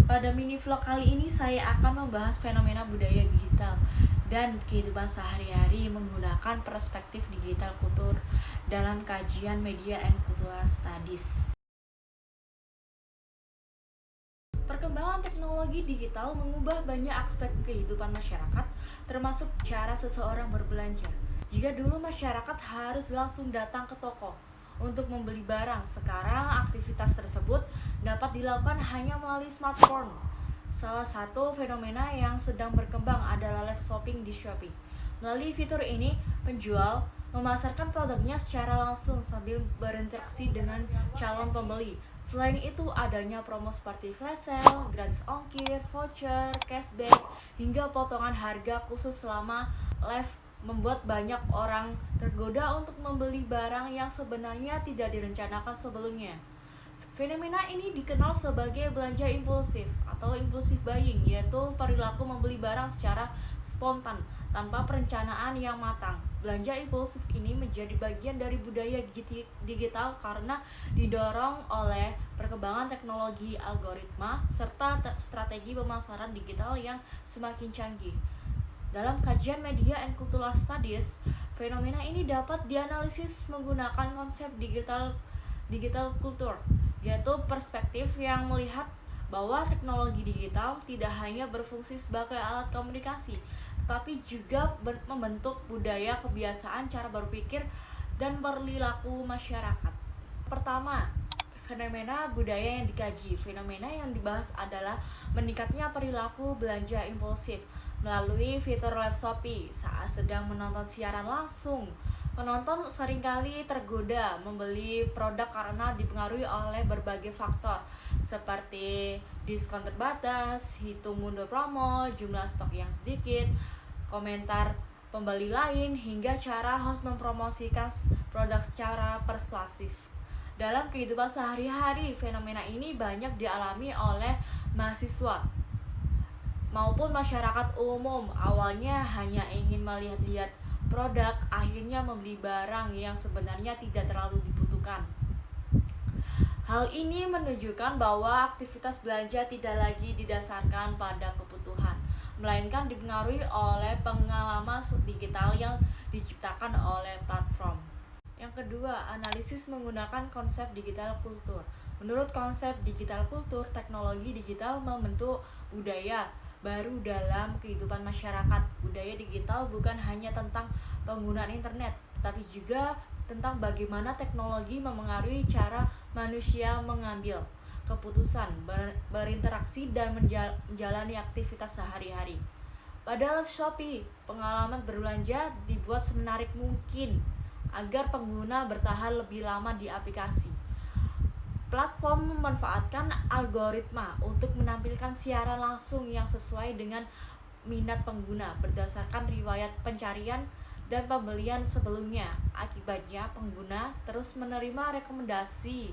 Pada mini vlog kali ini saya akan membahas fenomena budaya digital dan kehidupan sehari-hari menggunakan perspektif digital kultur dalam kajian media and cultural studies. Perkembangan teknologi digital mengubah banyak aspek kehidupan masyarakat, termasuk cara seseorang berbelanja. Jika dulu masyarakat harus langsung datang ke toko untuk membeli barang, sekarang aktivitas tersebut dapat dilakukan hanya melalui smartphone. Salah satu fenomena yang sedang berkembang adalah live shopping di Shopee. Melalui fitur ini, penjual memasarkan produknya secara langsung sambil berinteraksi dengan calon pembeli. Selain itu, adanya promo seperti flash sale, gratis ongkir, voucher, cashback, hingga potongan harga khusus selama live membuat banyak orang tergoda untuk membeli barang yang sebenarnya tidak direncanakan sebelumnya. Fenomena ini dikenal sebagai belanja impulsif atau impulsive buying, yaitu perilaku membeli barang secara spontan tanpa perencanaan yang matang. Belanja impulsif kini menjadi bagian dari budaya digital karena didorong oleh perkembangan teknologi algoritma serta strategi pemasaran digital yang semakin canggih. Dalam kajian media and cultural studies, fenomena ini dapat dianalisis menggunakan konsep digital kultur, yaitu perspektif yang melihat bahwa teknologi digital tidak hanya berfungsi sebagai alat komunikasi, tetapi juga membentuk budaya, kebiasaan, cara berpikir, dan perilaku masyarakat. Pertama, fenomena budaya yang dikaji. Fenomena yang dibahas adalah meningkatnya perilaku belanja impulsif melalui fitur live Shopee saat sedang menonton siaran langsung. Penonton seringkali tergoda membeli produk karena dipengaruhi oleh berbagai faktor seperti diskon terbatas, hitung mundur promo, jumlah stok yang sedikit, komentar pembeli lain, hingga cara host mempromosikan produk secara persuasif. Dalam kehidupan sehari-hari, fenomena ini banyak dialami oleh mahasiswa maupun masyarakat umum. Awalnya hanya ingin melihat-lihat produk, akhirnya membeli barang yang sebenarnya tidak terlalu dibutuhkan. Hal ini menunjukkan bahwa aktivitas belanja tidak lagi didasarkan pada kebutuhan, melainkan dipengaruhi oleh pengalaman digital yang diciptakan oleh platform. Yang kedua, analisis menggunakan konsep digital kultur. Menurut konsep digital kultur, teknologi digital membentuk budaya baru dalam kehidupan masyarakat. Budaya digital bukan hanya tentang penggunaan internet, tetapi juga tentang bagaimana teknologi memengaruhi cara manusia mengambil keputusan, berinteraksi, dan menjalani aktivitas sehari-hari. Pada live Shopee, pengalaman berbelanja dibuat semenarik mungkin agar pengguna bertahan lebih lama di aplikasi. Platform memanfaatkan algoritma untuk menampilkan siaran langsung yang sesuai dengan minat pengguna berdasarkan riwayat pencarian dan pembelian sebelumnya. Akibatnya, pengguna terus menerima rekomendasi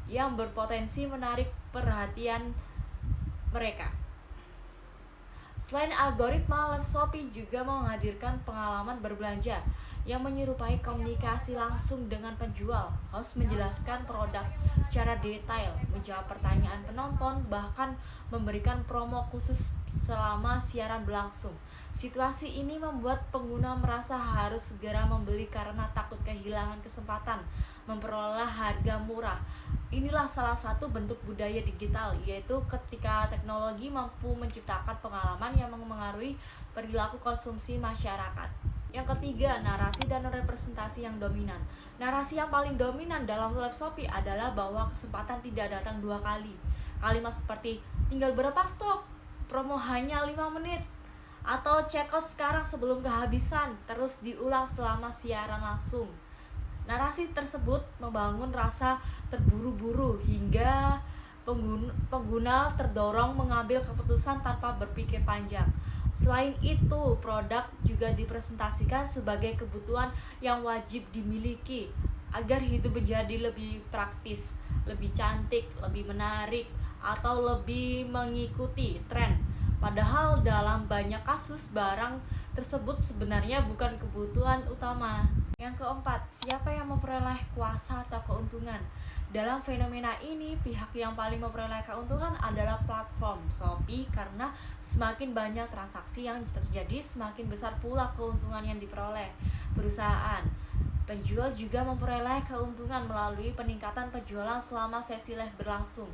yang berpotensi menarik perhatian mereka. Selain algoritma, live Shopee juga menghadirkan pengalaman berbelanja yang menyerupai komunikasi langsung dengan penjual. Host menjelaskan produk secara detail, menjawab pertanyaan penonton, bahkan memberikan promo khusus selama siaran berlangsung. Situasi ini membuat pengguna merasa harus segera membeli karena takut kehilangan kesempatan memperoleh harga murah. Inilah salah satu bentuk budaya digital, yaitu ketika teknologi mampu menciptakan pengalaman yang mengaruhi perilaku konsumsi masyarakat. Yang ketiga, narasi dan representasi yang dominan. Narasi yang paling dominan dalam live Shopee adalah bahwa kesempatan tidak datang dua kali. Kalimat seperti tinggal berapa stok, promo hanya 5 menit, atau check out sekarang sebelum kehabisan terus diulang selama siaran langsung. Narasi tersebut membangun rasa terburu-buru hingga pengguna terdorong mengambil keputusan tanpa berpikir panjang. Selain itu, produk juga dipresentasikan sebagai kebutuhan yang wajib dimiliki agar hidup menjadi lebih praktis, lebih cantik, lebih menarik, atau lebih mengikuti tren. Padahal dalam banyak kasus barang tersebut sebenarnya bukan kebutuhan utama. Yang keempat, siapa yang memperoleh kuasa atau keuntungan? Dalam fenomena ini, pihak yang paling memperoleh keuntungan adalah platform Shopee karena semakin banyak transaksi yang terjadi, semakin besar pula keuntungan yang diperoleh perusahaan. Penjual juga memperoleh keuntungan melalui peningkatan penjualan selama sesi live berlangsung.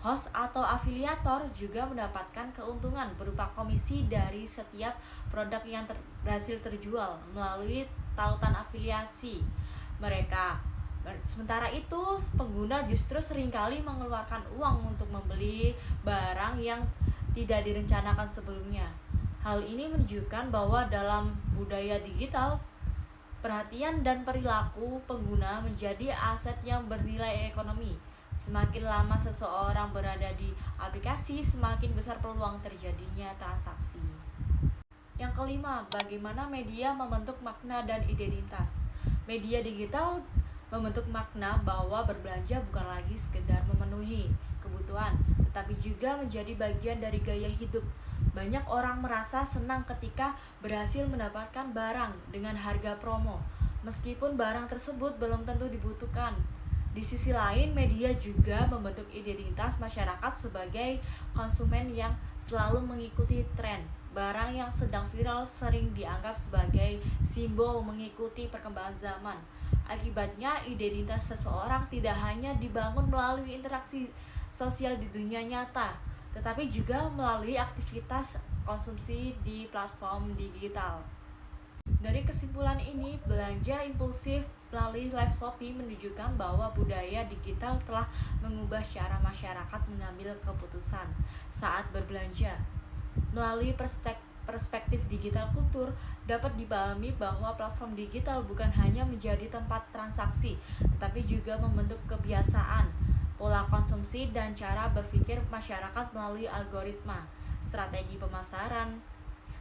Host atau afiliator juga mendapatkan keuntungan berupa komisi dari setiap produk yang berhasil terjual melalui tautan afiliasi mereka. Sementara itu, pengguna justru seringkali mengeluarkan uang untuk membeli barang yang tidak direncanakan sebelumnya. Hal ini menunjukkan bahwa dalam budaya digital, perhatian dan perilaku pengguna menjadi aset yang bernilai ekonomi. Semakin lama seseorang berada di aplikasi, semakin besar peluang terjadinya transaksi. Yang kelima, bagaimana media membentuk makna dan identitas. Media digital membentuk makna bahwa berbelanja bukan lagi sekedar memenuhi kebutuhan, tetapi juga menjadi bagian dari gaya hidup. Banyak orang merasa senang ketika berhasil mendapatkan barang dengan harga promo, meskipun barang tersebut belum tentu dibutuhkan. Di sisi lain, media juga membentuk identitas masyarakat sebagai konsumen yang selalu mengikuti tren. Barang yang sedang viral sering dianggap sebagai simbol mengikuti perkembangan zaman. Akibatnya, identitas seseorang tidak hanya dibangun melalui interaksi sosial di dunia nyata, tetapi juga melalui aktivitas konsumsi di platform digital. Dari kesimpulan ini, belanja impulsif melalui live Shopee menunjukkan bahwa budaya digital telah mengubah cara masyarakat mengambil keputusan saat berbelanja. Melalui perspektif digital kultur, dapat dipahami bahwa platform digital bukan hanya menjadi tempat transaksi, tetapi juga membentuk kebiasaan, pola konsumsi, dan cara berpikir masyarakat melalui algoritma, strategi pemasaran,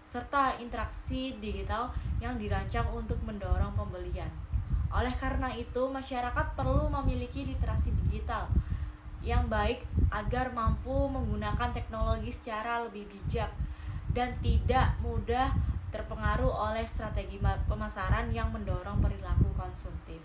serta interaksi digital yang dirancang untuk mendorong pembelian. Oleh karena itu, masyarakat perlu memiliki literasi digital yang baik agar mampu menggunakan teknologi secara lebih bijak dan tidak mudah terpengaruh oleh strategi pemasaran yang mendorong perilaku konsumtif.